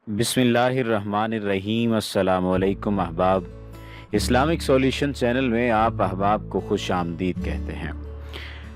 बिस्मिल्लाहिर्रहमानिर्रहीम। अस्सलामुअलैकुम अहबाब। इस्लामिक सॉल्यूशन चैनल में आप अहबाब को खुश आमदीद कहते हैं।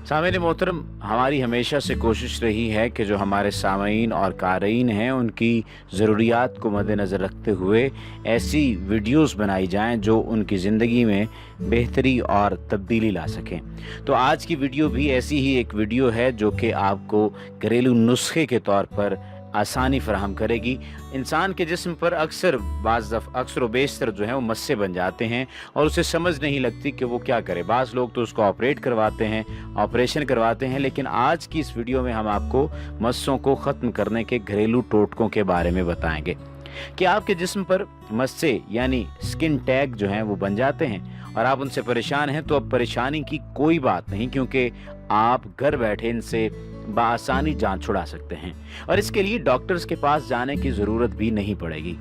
सामईन मोहतरम, हमारी हमेशा से कोशिश रही है कि जो हमारे सामईन और क़ारीन हैं उनकी ज़रूरियात को मद्देनज़र रखते हुए ऐसी वीडियोस बनाई जाएं जो उनकी ज़िंदगी में बेहतरी और तब्दीली ला सकें। तो आज की वीडियो भी ऐसी ही एक वीडियो है जो कि आपको घरेलू नुस्खे के तौर पर आसानी फराहम करेगी। इंसान के जिस्म पर अक्सर व बेशतर जो है वो मस्से बन जाते हैं और उसे समझ नहीं लगती कि वो क्या करे। बाज़ लोग तो उसको ऑपरेशन करवाते हैं, लेकिन आज की इस वीडियो में हम आपको मस्सों को ख़त्म करने के घरेलू टोटकों के बारे में बताएंगे कि आपके जिस्म पर मस्से यानी स्किन टैग जो हैं वो बन जाते हैं और आप उनसे परेशान हैं। तो अब परेशानी की कोई बात नहीं, क्योंकि आप घर बैठे इनसे बआसानी जान छुड़ा सकते हैं और इसके लिए डॉक्टर्स के पास जाने की ज़रूरत भी नहीं पड़ेगी।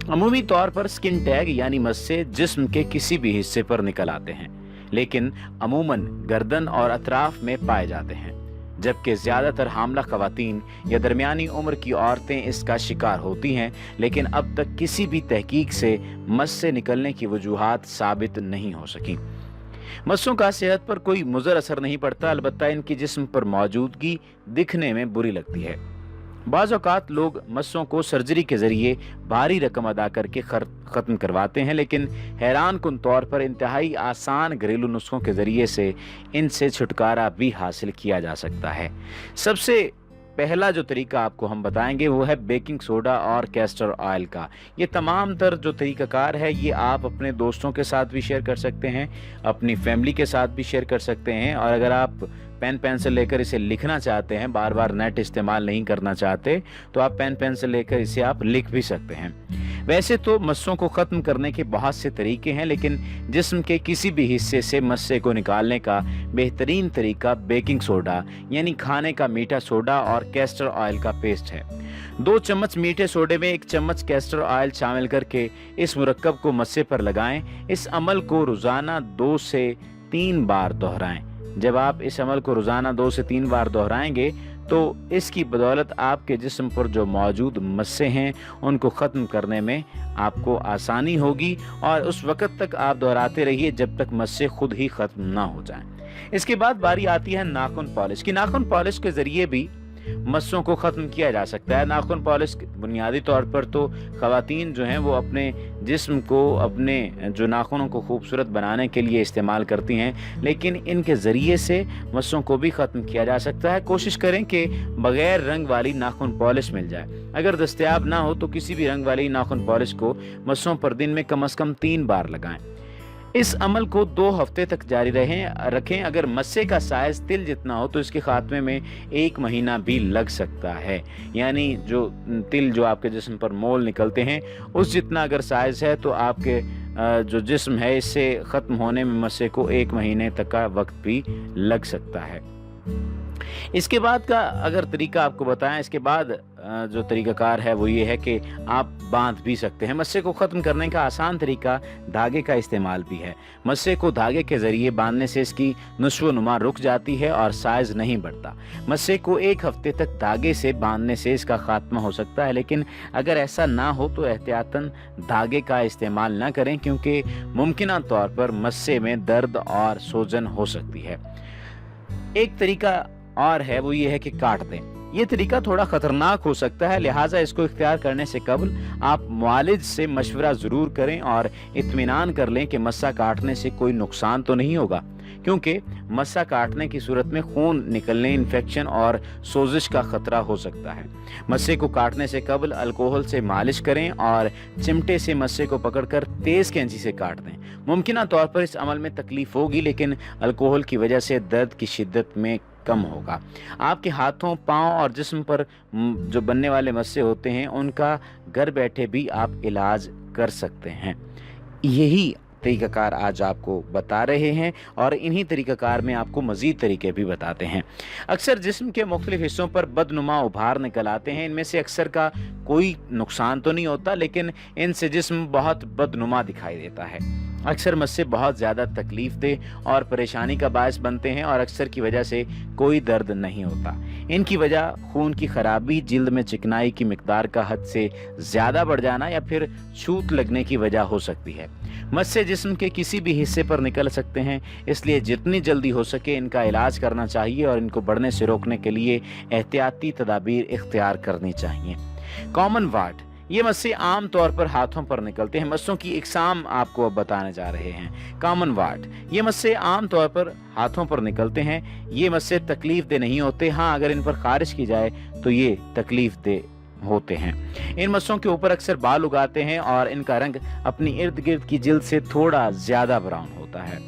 अमूमी तौर पर स्किन टैग यानी मस्से जिस्म के किसी भी हिस्से पर निकल आते हैं, लेकिन अमूमन गर्दन और अतराफ में पाए जाते हैं, जबकि ज़्यादातर हामला ख़वातीन या दरमियानी उम्र की औरतें इसका शिकार होती हैं। लेकिन अब तक किसी भी तहकीक से मस्से निकलने की वजूहात साबित नहीं हो सकी। मस्सों का सेहत पर कोई मुज़र असर नहीं पड़ता, अलबत्ता इनकी जिस्म पर मौजूदगी दिखने में बुरी लगती है। बाज़ औक़ात लोग मस्सों को सर्जरी के ज़रिए भारी रकम अदा करके ख़त्म करवाते हैं, लेकिन हैरान कुन तौर पर इंतहाई आसान घरेलू नुस्खों के ज़रिए से इनसे छुटकारा भी हासिल किया जा सकता है। सबसे पहला जो तरीका आपको हम बताएंगे वो है बेकिंग सोडा और कैस्टर ऑयल का। ये तमाम तर जो तरीक़ाकार है ये आप अपने दोस्तों के साथ भी शेयर कर सकते हैं, अपनी फैमिली के साथ भी शेयर कर सकते हैं, और अगर आप पेन पेंसिल लेकर इसे लिखना चाहते हैं, बार बार नेट इस्तेमाल नहीं करना चाहते, तो आप पेन पेंसिल लेकर इसे आप लिख भी सकते हैं। वैसे तो मस्सों को ख़त्म करने के बहुत से तरीके हैं, लेकिन जिस्म के किसी भी हिस्से से मस्से को निकालने का बेहतरीन तरीका बेकिंग सोडा यानी खाने का मीठा सोडा और कैस्टर ऑयल का पेस्ट है। 2 चम्मच मीठे सोडे में 1 चम्मच कैस्टर ऑयल शामिल करके इस मुरक्कब को मस्से पर लगाएं। इस अमल को रोज़ाना 2 से 3 बार दोहराएं। जब आप इस अमल को रोज़ाना 2 से 3 बार दोहराएंगे तो इसकी बदौलत आपके जिस्म पर जो मौजूद मस्से हैं उनको ख़त्म करने में आपको आसानी होगी, और उस वक़्त तक आप दोहराते रहिए जब तक मस्से खुद ही ख़त्म ना हो जाएं। इसके बाद बारी आती है नाखून पॉलिश की। नाखून पॉलिश के ज़रिए भी मस्सों को ख़त्म किया जा सकता है। नाखून पॉलिश बुनियादी तौर पर तो ख़वातीन जो हैं वो अपने जिस्म को, अपने जो नाखूनों को खूबसूरत बनाने के लिए इस्तेमाल करती हैं, लेकिन इनके ज़रिए से मस्सों को भी ख़त्म किया जा सकता है। कोशिश करें कि बग़ैर रंग वाली नाखून पॉलिश मिल जाए। अगर दस्तयाब ना हो तो किसी भी रंग वाली नाखून पॉलिश को मस्सों पर दिन में कम से कम 3 बार लगाएं। इस अमल को 2 हफ्ते तक जारी रखें। अगर मस्से का साइज तिल जितना हो तो इसके खात्मे में 1 महीना भी लग सकता है, यानी जो तिल जो आपके जिस्म पर मोल निकलते हैं उस जितना अगर साइज है तो आपके जो जिस्म है इससे ख़त्म होने में मस्से को 1 महीने तक का वक्त भी लग सकता है। इसके बाद का अगर तरीका आपको बताएं, इसके बाद जो तरीक़ाकार है वो ये है कि आप बांध भी सकते हैं। मस्से को ख़त्म करने का आसान तरीका धागे का इस्तेमाल भी है। मस्से को धागे के ज़रिए बांधने से इसकी नश्व नुमा रुक जाती है और साइज़ नहीं बढ़ता। मस्से को 1 हफ्ते तक धागे से बांधने से इसका खात्मा हो सकता है, लेकिन अगर ऐसा ना हो तो एहतियातन धागे का इस्तेमाल ना करें, क्योंकि मुमकिना तौर पर मस्से में दर्द और सूजन हो सकती है। एक तरीका और है वो ये है कि काट दें। ये तरीका थोड़ा ख़तरनाक हो सकता है, लिहाजा इसको इख्तियार करने से कबल आप मुआलिज से मशवरा ज़रूर करें और इत्मीनान कर लें कि मस्सा काटने से कोई नुकसान तो नहीं होगा, क्योंकि मस्सा काटने की सूरत में खून निकलने, इन्फेक्शन और सोजिश का ख़तरा हो सकता है। मस्से को काटने से कबल अल्कोहल से मालिश करें और चिमटे से मस्से को पकड़कर तेज़ कैंची से काट दें। मुमकिना तौर पर इस अमल में तकलीफ़ होगी, लेकिन अल्कोहल की वजह से दर्द की शिद्दत में कम होगा। आपके हाथों, पाँव और जिस्म पर जो बनने वाले मस्से होते हैं उनका घर बैठे भी आप इलाज कर सकते हैं। यही तरीक़ाकार आज आपको बता रहे हैं और इन्हीं तरीक़ाकार में आपको मज़ीद तरीके भी बताते हैं। अक्सर जिस्म के मुख्तलिफ़ हिस्सों पर बदनुमा उभार निकल आते हैं। इनमें से अक्सर का कोई नुकसान तो नहीं होता, लेकिन इनसे जिस्म बहुत बदनुमा दिखाई देता है। अक्सर मस्से बहुत ज़्यादा तकलीफ दह और परेशानी का बायस बनते हैं और अक्सर की वजह से कोई दर्द नहीं होता। इनकी वजह खून की खराबी, जिल्द में चिकनाई की मिकदार का हद से ज़्यादा बढ़ जाना या फिर छूत लगने की वजह हो सकती है। मस्से जिस्म के किसी भी हिस्से पर निकल सकते हैं, इसलिए जितनी जल्दी हो सके इनका इलाज करना चाहिए और इनको बढ़ने से रोकने के लिए एहतियाती तदाबीर इख्तियार करनी चाहिए। कॉमन वार्ड, ये मस्से आम तौर पर हाथों पर निकलते हैं। मस्सों की इकसाम आपको अब बताने जा रहे हैं। कॉमन वार्ड, ये मस्से आम तौर पर हाथों पर निकलते हैं। ये मस्से तकलीफ दे नहीं होते। हाँ, अगर इन पर खारिज की जाए तो ये तकलीफ दे होते हैं। इन मस्सों के ऊपर अक्सर बाल उगाते हैं और इनका रंग अपनी इर्द गिर्द की जिल्द से थोड़ा ज्यादा ब्राउन होता है।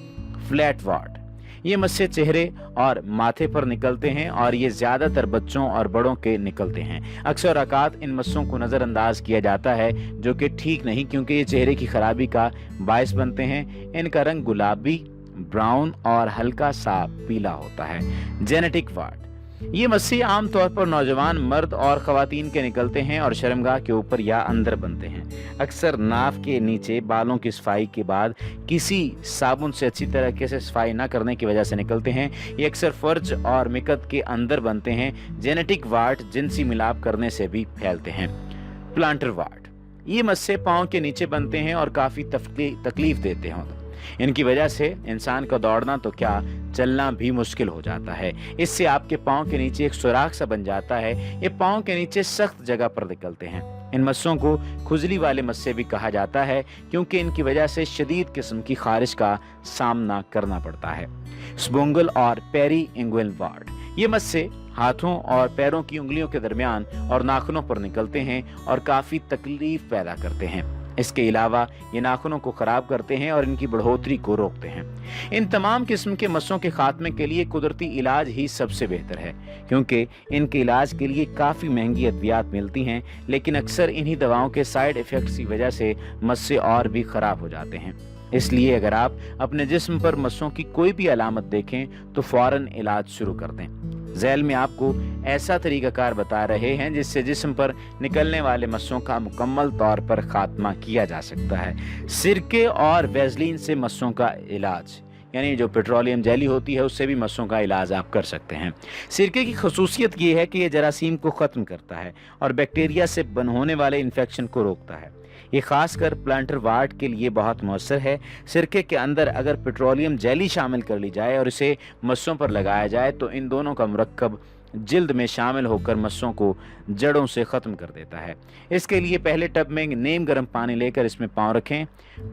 फ्लैट वार्ड, ये मस्से चेहरे और माथे पर निकलते हैं और ये ज्यादातर बच्चों और बड़ों के निकलते हैं। अक्सर औकात इन मस्सों को नजरअंदाज किया जाता है, जो कि ठीक नहीं, क्योंकि ये चेहरे की खराबी का बायस बनते हैं। इनका रंग गुलाबी, ब्राउन और हल्का सा पीला होता है। जेनेटिक वार्ड, ये मस्से आमतौर पर नौजवान मर्द और खवातीन के निकलते हैं और शर्मगाह के ऊपर या अंदर बनते हैं। अक्सर नाफ के नीचे बालों की सफाई के बाद किसी साबुन से अच्छी तरीके से सफाई न करने की वजह से निकलते हैं। ये अक्सर फर्ज और मिकत के अंदर बनते हैं। जेनेटिक वार्ड जिनसी मिलाप करने से भी फैलते हैं। प्लांटर वार्ड, ये मस्से पाँव के नीचे बनते हैं और काफी तकलीफ देते हैं। इनकी वजह से इंसान का दौड़ना तो क्या, चलना भी मुश्किल हो जाता है। इससे आपके पाँव के नीचे एक सुराख सा बन जाता है। ये पाँव के नीचे सख्त जगह पर निकलते हैं। इन मस्सों को खुजली वाले मस्से भी कहा जाता है, क्योंकि इनकी वजह से शदीद किस्म की खारिश का सामना करना पड़ता है। स्पोंगल और पेरी इंगुइनल वार्ड, ये मस्से हाथों और पैरों की उंगलियों के दरमियान और नाखूनों पर निकलते हैं और काफी तकलीफ पैदा करते हैं। इसके अलावा ये नाखूनों को खराब करते हैं और इनकी बढ़ोतरी को रोकते हैं। इन तमाम किस्म के मस्सों के खात्मे के लिए कुदरती इलाज ही सबसे बेहतर है, क्योंकि इनके इलाज के लिए काफ़ी महंगी अद्वियात मिलती हैं, लेकिन अक्सर इन्हीं दवाओं के साइड इफ़ेक्ट्स की वजह से मस्से और भी ख़राब हो जाते हैं। इसलिए अगर आप अपने जिस्म पर मस्सों की कोई भी अलामत देखें तो फौरन इलाज शुरू कर दें। झैल में आपको ऐसा तरीकाकार बता रहे हैं जिससे जिस्म पर निकलने वाले मस्सों का मुकम्मल तौर पर खात्मा किया जा सकता है। सिरके और वैसलीन से मस्सों का इलाज, यानी जो पेट्रोलियम जेली होती है उससे भी मस्सों का इलाज आप कर सकते हैं। सिरके की खसूसियत ये है कि ये जरासीम को ख़त्म करता है और बैक्टीरिया से होने वाले इन्फेक्शन को रोकता है। ये खासकर प्लांटर वार्ड के लिए बहुत मौसर है। सिरके के अंदर अगर पेट्रोलियम जेली शामिल कर ली जाए और इसे मस्सों पर लगाया जाए तो इन दोनों का मुरक्कब जिल्द में शामिल होकर मस्सों को जड़ों से ख़त्म कर देता है। इसके लिए पहले टब में नीम गर्म पानी लेकर इसमें पाँव रखें।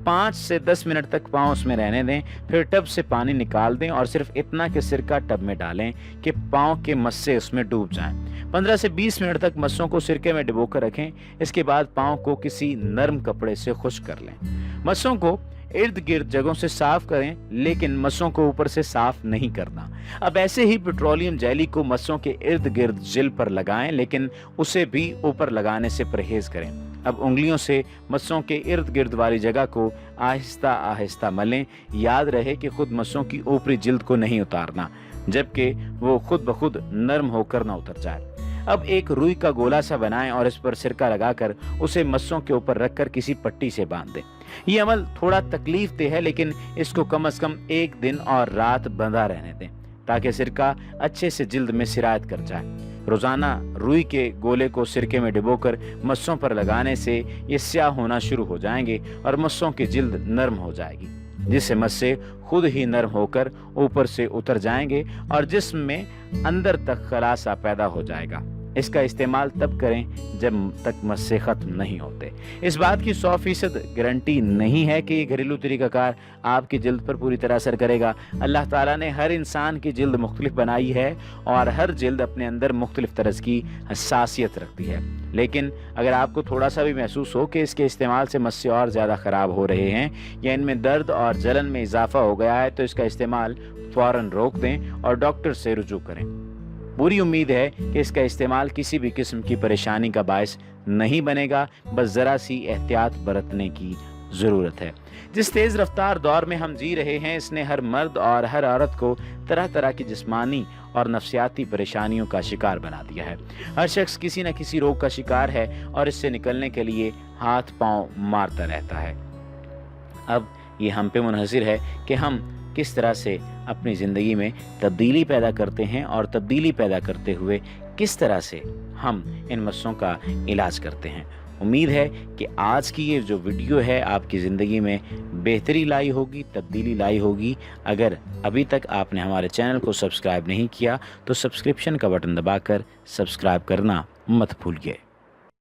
5 से 10 मिनट तक पाँव उसमें रहने दें, फिर टब से पानी निकाल दें और सिर्फ इतना कि सिरका टब में डालें कि पाँव के मस्से उसमें डूब जाएं। 15 से 20 मिनट तक मस्सों को सिरके में डुबोकर रखें। इसके बाद पाँव को किसी नरम कपड़े से खुश्क कर लें। मस्सों को इर्द गिर्द जगहों से साफ करें, लेकिन मस्सों को ऊपर से साफ नहीं करना। अब ऐसे ही पेट्रोलियम जेली को मस्सों के इर्द गिर्द जिल पर लगाएं, लेकिन उसे भी ऊपर लगाने से परहेज करें। अब उंगलियों से मस्सों के इर्द गिर्द वाली जगह को आहिस्ता आहिस्ता मलें। याद रहे कि खुद मस्सों की ऊपरी जिल्द को नहीं उतारना, जबकि वो खुद ब खुद नरम होकर ना उतर जाए। अब एक रुई का गोला सा बनाएं और इस पर सिरका लगाकर उसे मस्सों के ऊपर रखकर किसी पट्टी से बांध दें। ये अमल थोड़ा तकलीफ दे है, लेकिन इसको कम से कम 1 दिन और रात बंधा रहने दें ताकि सिरका अच्छे से जिल्द में सिरायत कर जाए। रोजाना रुई के गोले को सिरके में डुबोकर मस्सों पर लगाने से ये स्याह होना शुरू हो जाएंगे और मस्सों की जिल्द नरम हो जाएगी, जिससे मस्से खुद ही नरम होकर ऊपर से उतर जाएंगे और जिस्म में अंदर तक खलासा पैदा हो जाएगा। इसका इस्तेमाल तब करें जब तक मस्से ख़त्म नहीं होते। इस बात की 100% गारंटी नहीं है कि ये घरेलू तरीक़ाकार आपकी जिल्द पर पूरी तरह असर करेगा। अल्लाह ताला ने हर इंसान की जिल्द मुख्तलिफ बनाई है और हर जिल्द अपने अंदर मुख्तलिफ तरह की हसासियत रखती है। लेकिन अगर आपको थोड़ा सा भी महसूस हो कि इसके इस्तेमाल से मस्से और ज़्यादा ख़राब हो रहे हैं या इनमें दर्द और जलन में इजाफा हो गया है, तो इसका इस्तेमाल फ़ौरन रोक दें और डॉक्टर से रुजू करें। पूरी उम्मीद है कि इसका इस्तेमाल किसी भी किस्म की परेशानी का बायस नहीं बनेगा, बस ज़रा सी एहतियात बरतने की ज़रूरत है। जिस तेज़ रफ्तार दौर में हम जी रहे हैं, इसने हर मर्द और हर औरत को तरह तरह की जिस्मानी और नफ्सियाती परेशानियों का शिकार बना दिया है। हर शख्स किसी न किसी रोग का शिकार है और इससे निकलने के लिए हाथ पांव मारता रहता है। अब یہ ہم پہ منحصر ہے کہ ہم کس طرح سے اپنی زندگی میں تبدیلی پیدا کرتے ہیں اور تبدیلی پیدا کرتے ہوئے کس طرح سے ہم ان مسئلوں کا علاج کرتے ہیں۔ امید ہے کہ آج کی یہ جو ویڈیو ہے آپ کی زندگی میں بہتری لائی ہوگی، تبدیلی لائی ہوگی۔ اگر ابھی تک آپ نے ہمارے چینل کو سبسکرائب نہیں کیا تو سبسکرپشن کا بٹن دبا کر سبسکرائب کرنا مت بھولیے۔